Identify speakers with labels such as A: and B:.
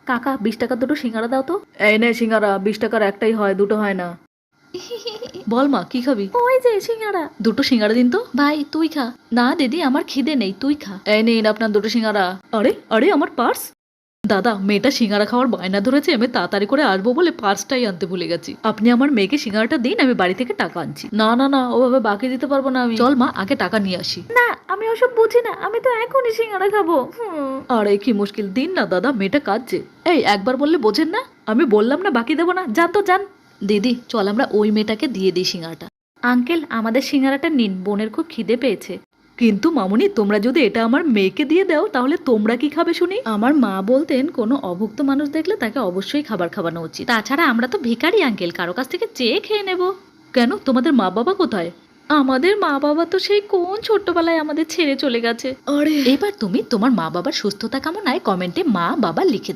A: কাকা 20 টাকার দুটো সিঙ্গারা দাও তো। এই নে সিঙ্গারা, 20 টাকার একটাই হয়, দুটো হয় না। বল মা কি খাবি? ওই যে সিঙ্গারা। দুটো সিঙ্গারা দিন তো। ভাই তুই খা। না দিদি আমার খিদে নেই, তুই খা। এই নিন আপনার দুটো সিঙ্গারা। আরে আরে আমার পার্স। দাদা মেয়েটা সিঙ্গারা খাওয়ার বায়না ধরেছে, আমি তাড়াতাড়ি করে আসবো বলে পার্সটাই আনতে ভুলে গেছি। আপনি আমার মেয়েকে সিঙ্গারাটা দিন, আমি বাড়ি থেকে টাকা আনছি। না না না, ওভাবে বাকি দিতে পারবো না আমি। চল মা আগে টাকা নিয়ে আসি। না আমি ওসব বুঝি না, আমি তো এখনই সিঙ্গারা খাবো। আরে কি মুশকিল, দিন না দাদা, মেয়েটা কাঁদছে। এই একবার বললে বোঝেন না? আমি বললাম না বাকি দেবো না, যান তো যান। দিদি চল আমরা ওই মেয়েটাকে দিয়ে দিই সিঙ্গারাটা। আঙ্কেল আমাদের সিঙ্গারাটা নিন, বোনের খুব খিদে পেয়েছে। কিন্তু মামুনি তোমরা যদি এটা আমার মেয়েকে দিয়ে দাও তাহলে তোমরা কি খাবে শুনি? আমার মা বলতেন কোনো অভুক্ত মানুষ দেখলে তাকে অবশ্যই খাবার খাওয়ানো উচিত। তাছাড়া আমরা তো ভিখারি আঙ্কেল, কারো কাছ থেকে চেয়ে খেয়ে নেব। কেন তোমাদের মা বাবা কোথায়? আমাদের মা বাবা তো সেই কোন ছোট্টবেলায় আমাদের ছেড়ে চলে গেছে। আরে এবার তুমি তোমার মা বাবার সুস্থতা কামনায় কমেন্টে মা বাবা লিখে দাও।